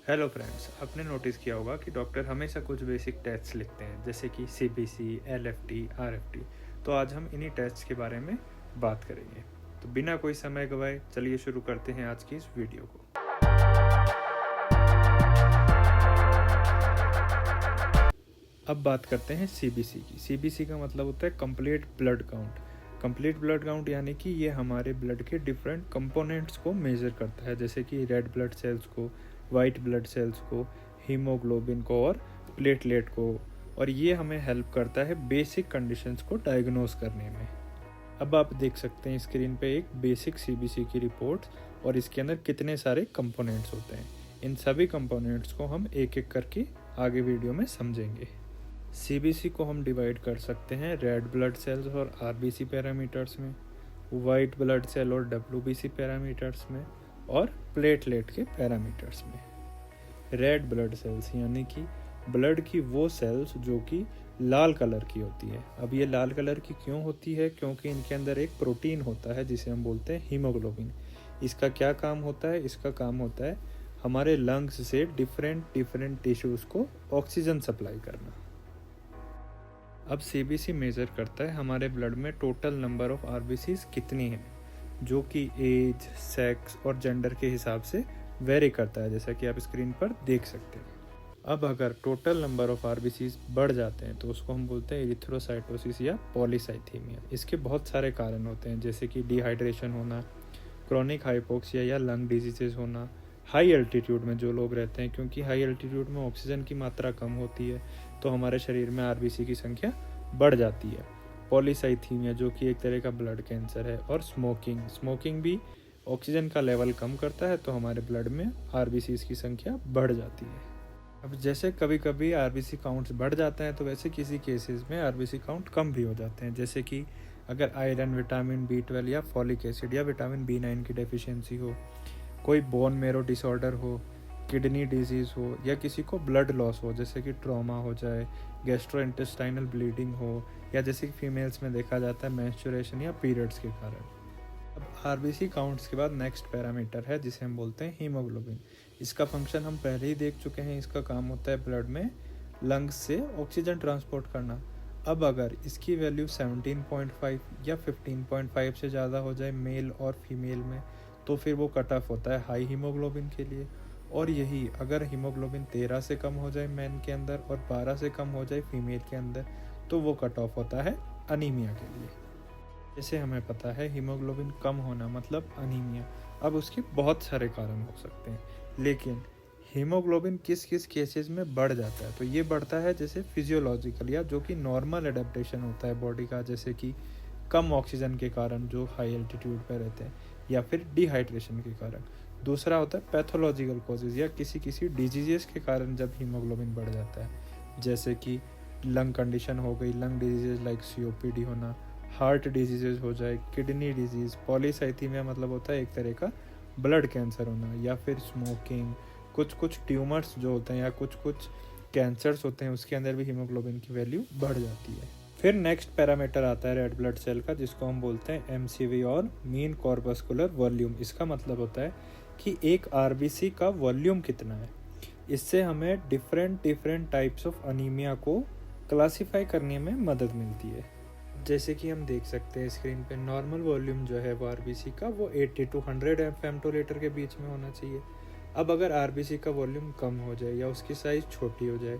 Hello friends, आपने notice किया होगा कि डॉक्टर हमेशा कुछ बेसिक टेस्ट लिखते हैं जैसे कि सीबीसी, एलएफटी, आरएफटी। तो आज हम इन्हीं टेस्ट के बारे में बात करेंगे। तो बिना कोई समय गवाए चलिए शुरू करते हैं आज की इस वीडियो को। अब बात करते हैं सीबीसी की। सीबीसी का मतलब होता है complete blood count. Complete blood count यानी कि ये हमारे ब्लड के डिफरेंट कंपोनेंट्स को मेजर करता है, जैसे कि रेड ब्लड सेल्स को, वाइट ब्लड सेल्स को, हीमोग्लोबिन को और प्लेटलेट को। और ये हमें हेल्प करता है बेसिक कंडीशंस को डायग्नोस करने में। अब आप देख सकते हैं स्क्रीन पे एक बेसिक सीबीसी की रिपोर्ट और इसके अंदर कितने सारे कंपोनेंट्स होते हैं। इन सभी कंपोनेंट्स को हम एक एक करके आगे वीडियो में समझेंगे। सीबीसी को हम डिवाइड कर सकते हैं रेड ब्लड सेल्स और आरबीसी पैरामीटर्स में, वाइट ब्लड सेल और डब्ल्यूबीसी पैरामीटर्स में और प्लेटलेट के पैरामीटर्स में। रेड ब्लड सेल्स यानी कि ब्लड की वो सेल्स जो कि लाल कलर की होती है। अब ये लाल कलर की क्यों होती है? क्योंकि इनके अंदर एक प्रोटीन होता है जिसे हम बोलते हैं हीमोग्लोबिन। इसका क्या काम होता है? इसका काम होता है हमारे लंग्स से डिफरेंट टिश्यूज़ को ऑक्सीजन सप्लाई करना। अब सीबीसी मेज़र करता है हमारे ब्लड में टोटल नंबर ऑफ आरबीसीज कितनी है, जो कि एज, सेक्स और जेंडर के हिसाब से वेरी करता है, जैसा कि आप स्क्रीन पर देख सकते हैं। अब अगर टोटल नंबर ऑफ आरबीसीज बढ़ जाते हैं तो उसको हम बोलते हैं इरिथ्रोसाइटोसिस या पॉलीसाइथीमिया। इसके बहुत सारे कारण होते हैं, जैसे कि डिहाइड्रेशन होना, क्रॉनिक हाइपोक्सिया या लंग डिजीजेज होना, हाई एल्टीट्यूड में जो लोग रहते हैं, क्योंकि हाई एल्टीट्यूड में ऑक्सीजन की मात्रा कम होती है तो हमारे शरीर में आरबीसी की संख्या बढ़ जाती है। पॉलीसाइथीमिया जो कि एक तरह का ब्लड कैंसर है, और स्मोकिंग भी ऑक्सीजन का लेवल कम करता है तो हमारे ब्लड में आरबीसी की संख्या बढ़ जाती है। अब जैसे कभी कभी आरबीसी काउंट्स बढ़ जाते हैं तो वैसे किसी केसेस में आरबीसी काउंट कम भी हो जाते हैं, जैसे कि अगर आयरन, विटामिन B12 या फॉलिक एसिड या विटामिन B9 की डेफिशिएंसी हो, कोई बोन मेरो डिसऑर्डर हो, किडनी डिजीज़ हो या किसी को ब्लड लॉस हो, जैसे कि ट्रॉमा हो जाए, गैस्ट्रोइंटेस्टाइनल ब्लीडिंग हो, या जैसे कि फीमेल्स में देखा जाता है मेंस्ट्रुएशन या पीरियड्स के कारण। अब आरबीसी काउंट्स के बाद नेक्स्ट पैरामीटर है जिसे हम बोलते हैं हीमोग्लोबिन। इसका फंक्शन हम पहले ही देख चुके हैं। इसका काम होता है ब्लड में लंग्स से ऑक्सीजन ट्रांसपोर्ट करना। अब अगर इसकी वैल्यू 17.5 या 15.5 से ज़्यादा हो जाए मेल और फीमेल में तो फिर वो कट ऑफ होता है हाई हीमोग्लोबिन के लिए। और यही अगर हीमोग्लोबिन 13 से कम हो जाए मैन के अंदर और 12 से कम हो जाए फीमेल के अंदर तो वो कट ऑफ होता है अनीमिया के लिए। जैसे हमें पता है हीमोग्लोबिन कम होना मतलब अनीमिया। अब उसके बहुत सारे कारण हो सकते हैं, लेकिन हीमोग्लोबिन किस किस केसेस में बढ़ जाता है? तो ये बढ़ता है जैसे फिजियोलॉजिकल या जो कि नॉर्मल एडेप्टेशन होता है बॉडी का, जैसे कि कम ऑक्सीजन के कारण जो हाई एल्टीट्यूड पर रहते हैं, या फिर डिहाइड्रेशन के कारण। दूसरा होता है पैथोलॉजिकल कॉजेज या किसी किसी डिजीजेस के कारण जब हीमोग्लोबिन बढ़ जाता है, जैसे कि लंग कंडीशन हो गई, लंग डिजीजेज लाइक सीओपीडी होना, हार्ट डिजीजेज हो जाए, किडनी डिजीज़, पॉलीसाइथीमिया मतलब होता है एक तरह का ब्लड कैंसर होना, या फिर स्मोकिंग, कुछ ट्यूमर्स जो होते हैं या कुछ कैंसर्स होते हैं उसके अंदर भी हीमोग्लोबिन की वैल्यू बढ़ जाती है। फिर नेक्स्ट पैरामीटर आता है रेड ब्लड सेल का, जिसको हम बोलते हैं एमसीवी और मीन कॉर्पस्कुलर वॉल्यूम। इसका मतलब होता है कि एक आरबीसी का वॉल्यूम कितना है। इससे हमें डिफरेंट टाइप्स ऑफ अनीमिया को क्लासीफाई करने में मदद मिलती है। जैसे कि हम देख सकते हैं स्क्रीन पे, नॉर्मल वॉल्यूम जो है वो आरबीसी का वो 80 to 100 फेमटोलीटर के बीच में होना चाहिए। अब अगर आरबीसी का वॉल्यूम कम हो जाए या उसकी साइज़ छोटी हो जाए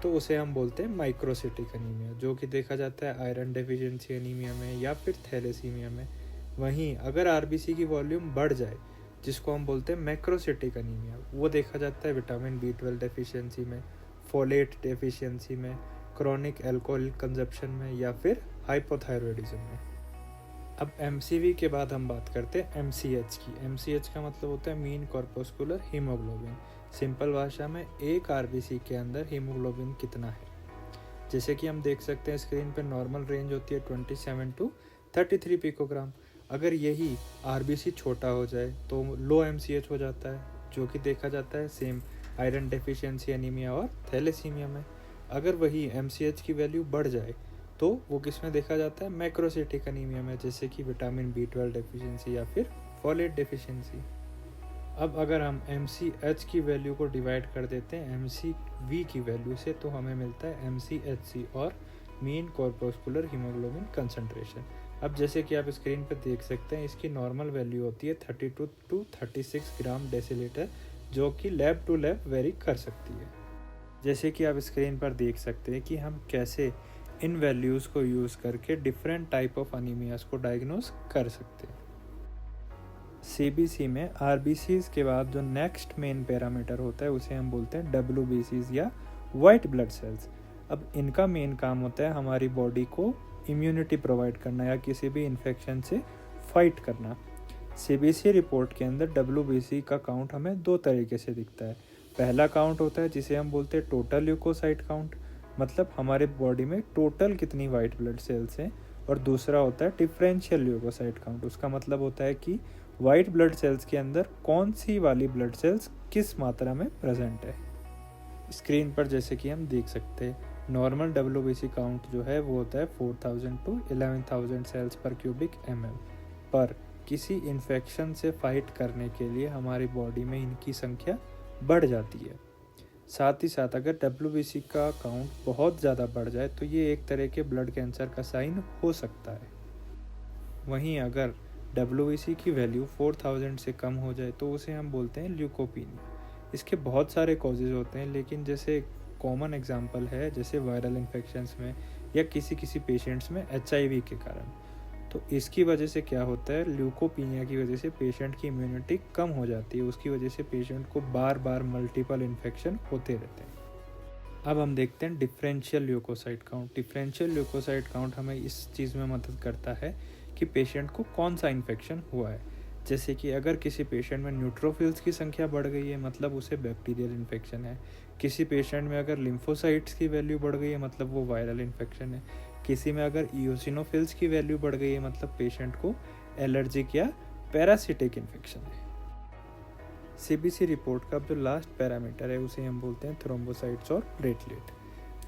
तो उसे हम बोलते हैं माइक्रोसिटिक अनीमिया, जो कि देखा जाता है आयरन डेफिशिएंसी अनीमिया में या फिर थैलेसीमिया में। वहीं अगर आरबीसी की वॉल्यूम बढ़ जाए, जिसको हम बोलते हैं मैक्रोसिटिक अनीमिया, वो देखा जाता है विटामिन B12 डेफिशिएंसी में, फोलेट डेफिशिएंसी में, क्रॉनिक एल्कोहल कंजप्शन में या फिर हाइपोथायरॉयडिज्म में। अब एमसीवी के बाद हम बात करते हैं एमसीएच की। एमसीएच का मतलब होता है मीन कॉर्पस्कुलर हीमोग्लोबिन। सिंपल भाषा में एक आरबीसी के अंदर हीमोग्लोबिन कितना है। जैसे कि हम देख सकते हैं स्क्रीन पर, नॉर्मल रेंज होती है 27 to 33 पिकोग्राम। अगर यही आरबीसी छोटा हो जाए तो लो एमसीएच हो जाता है, जो कि देखा जाता है सेम आयरन डेफिशिएंसी अनीमिया और थैलेसीमिया में। अगर वही एमसीएच की वैल्यू बढ़ जाए तो वो किस में देखा जाता है? मैक्रोसिटिक अनीमिया में, जैसे कि विटामिन B12 डेफिशिएंसी या फिर फोलेट डेफिशिएंसी। अब अगर हम MCH की वैल्यू को डिवाइड कर देते हैं MCV की वैल्यू से, तो हमें मिलता है MCHC और मीन कॉर्पस्कुलर हीमोग्लोबिन कंसंट्रेशन। अब जैसे कि आप स्क्रीन पर देख सकते हैं, इसकी नॉर्मल वैल्यू होती है 32 to 36 ग्राम डेसीलीटर, जो कि लैब टू लैब वेरी कर सकती है। जैसे कि आप स्क्रीन पर देख सकते हैं कि हम कैसे इन वैल्यूज़ को यूज़ करके डिफरेंट टाइप ऑफ अनीमियाज को डायग्नोस कर सकते हैं। CBC में RBCs के बाद जो नेक्स्ट मेन पैरामीटर होता है उसे हम बोलते हैं WBCs या वाइट ब्लड सेल्स। अब इनका मेन काम होता है हमारी बॉडी को इम्यूनिटी प्रोवाइड करना या किसी भी इन्फेक्शन से फाइट करना। CBC रिपोर्ट के अंदर WBC का काउंट हमें दो तरीके से दिखता है। पहला काउंट होता है जिसे हम बोलते हैं टोटल ल्यूकोसाइट काउंट, मतलब हमारे बॉडी में टोटल कितनी वाइट ब्लड सेल्स हैं, और दूसरा होता है डिफरेंशियल ल्यूकोसाइट काउंट। उसका मतलब होता है कि वाइट ब्लड सेल्स के अंदर कौन सी वाली ब्लड सेल्स किस मात्रा में प्रेजेंट है। स्क्रीन पर जैसे कि हम देख सकते हैं, नॉर्मल WBC काउंट जो है वो होता है 4000 to 11000 सेल्स पर क्यूबिक ml। पर किसी इन्फेक्शन से फाइट करने के लिए हमारी बॉडी में इनकी संख्या बढ़ जाती है। साथ ही साथ अगर WBC का काउंट बहुत ज़्यादा बढ़ जाए तो ये एक तरह के ब्लड कैंसर का साइन हो सकता है। वहीं अगर WBC की वैल्यू 4000 से कम हो जाए तो उसे हम बोलते हैं ल्यूकोपीनिया। इसके बहुत सारे कॉजेज़ होते हैं, लेकिन जैसे कॉमन एग्जांपल है जैसे वायरल इन्फेक्शंस में या किसी पेशेंट्स में HIV के कारण। तो इसकी वजह से क्या होता है, ल्यूकोपीनिया की वजह से पेशेंट की इम्यूनिटी कम हो जाती है, उसकी वजह से पेशेंट को बार बार मल्टीपल इन्फेक्शन होते रहते हैं। अब हम देखते हैं differential leukocyte count. Differential leukocyte count हमें इस चीज़ में मदद करता है कि पेशेंट को कौन सा इन्फेक्शन हुआ है। जैसे कि अगर किसी पेशेंट में न्यूट्रोफिल्स की संख्या बढ़ गई है, मतलब उसे बैक्टीरियल इन्फेक्शन है। किसी पेशेंट में अगर लिम्फोसाइट्स की वैल्यू बढ़ गई है, मतलब वो वायरल इन्फेक्शन है। किसी में अगर इओसिनोफिल्स की वैल्यू बढ़ गई है, मतलब पेशेंट को एलर्जिक या पैरासिटिक इन्फेक्शन है। CBC रिपोर्ट का जो लास्ट पैरामीटर है उसे हम बोलते हैं थ्रोम्बोसाइट्स और प्लेटलेट।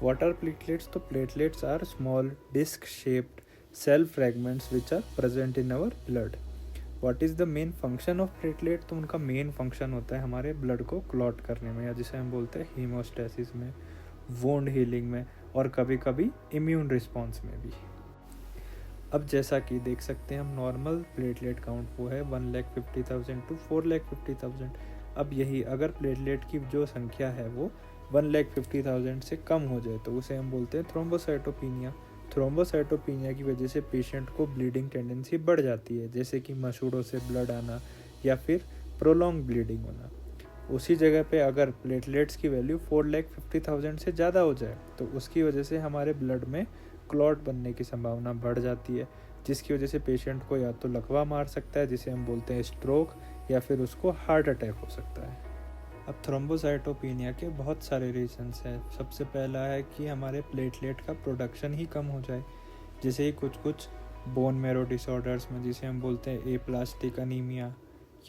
What are platelets? तो platelets are small disc shaped cell fragments which are present in our blood. What is the main function of platelet? तो उनका मेन फंक्शन होता है हमारे ब्लड को क्लॉट करने में, या जिसे हम बोलते हैं हीमोस्टेसिस में, वोंड हीलिंग में, और कभी कभी इम्यून रिस्पॉन्स में भी। अब जैसा कि देख सकते हैं हम, नॉर्मल प्लेटलेट काउंट वो है 1,50,000 to 4,50,000। अब यही अगर प्लेटलेट की जो संख्या है वो 1,50,000 से कम हो जाए तो उसे हम बोलते हैं थ्रोम्बोसाइटोपिनिया। थ्रोम्बोसाइटोपिनिया की वजह से पेशेंट को ब्लीडिंग टेंडेंसी बढ़ जाती है, जैसे कि मसूड़ों से ब्लड आना या फिर प्रोलॉन्ग ब्लीडिंग होना। उसी जगह पे अगर प्लेटलेट्स की वैल्यू 4,50,000 से ज़्यादा हो जाए तो उसकी वजह से हमारे ब्लड में क्लॉट बनने की संभावना बढ़ जाती है, जिसकी वजह से पेशेंट को या तो लकवा मार सकता है जिसे हम बोलते हैं स्ट्रोक, या फिर उसको हार्ट अटैक हो सकता है। अब थ्रोम्बोसाइटोपिनिया के बहुत सारे रीजंस हैं। सबसे पहला है कि हमारे प्लेटलेट का प्रोडक्शन ही कम हो जाए, जैसे ही कुछ बोन मैरो डिसऑर्डर्स में जिसे हम बोलते हैं एप्लास्टिक अनीमिया,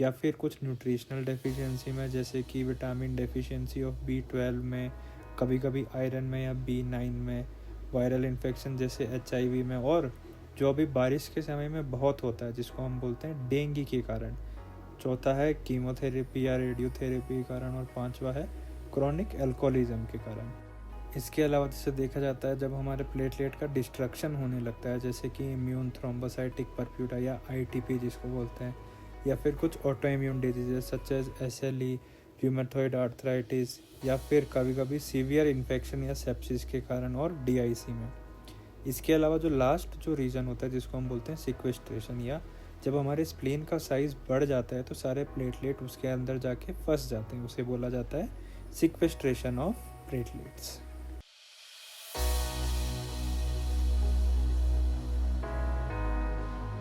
या फिर कुछ न्यूट्रिशनल डेफिशिएंसी में जैसे कि विटामिन डेफिशिएंसी ऑफ B12 में, कभी कभी आयरन में या B9 में, वायरल इन्फेक्शन जैसे HIV में, और जो अभी बारिश के समय में बहुत होता है जिसको हम बोलते हैं डेंगू के कारण। चौथा है कीमोथेरेपी या रेडियोथेरेपी के कारण, और पांचवा है क्रॉनिक अल्कोहलिज्म के कारण। इसके अलावा जैसे देखा जाता है जब हमारे प्लेटलेट का डिस्ट्रक्शन होने लगता है, जैसे कि इम्यून थ्रोम्बोसाइटिक परफ्यूरा या ITP जिसको बोलते हैं, या फिर कुछ autoimmune diseases such as SLE, rheumatoid arthritis, या फिर कभी कभी सीवियर इन्फेक्शन या सेप्सिस के कारण, और DIC में। इसके अलावा जो लास्ट जो रीज़न होता है जिसको हम बोलते हैं सिक्वेस्ट्रेशन, या जब हमारे स्प्लीन का साइज़ बढ़ जाता है तो सारे प्लेटलेट उसके अंदर जाके फंस जाते हैं, उसे बोला जाता है सिक्वेस्ट्रेशन ऑफ प्लेटलेट्स।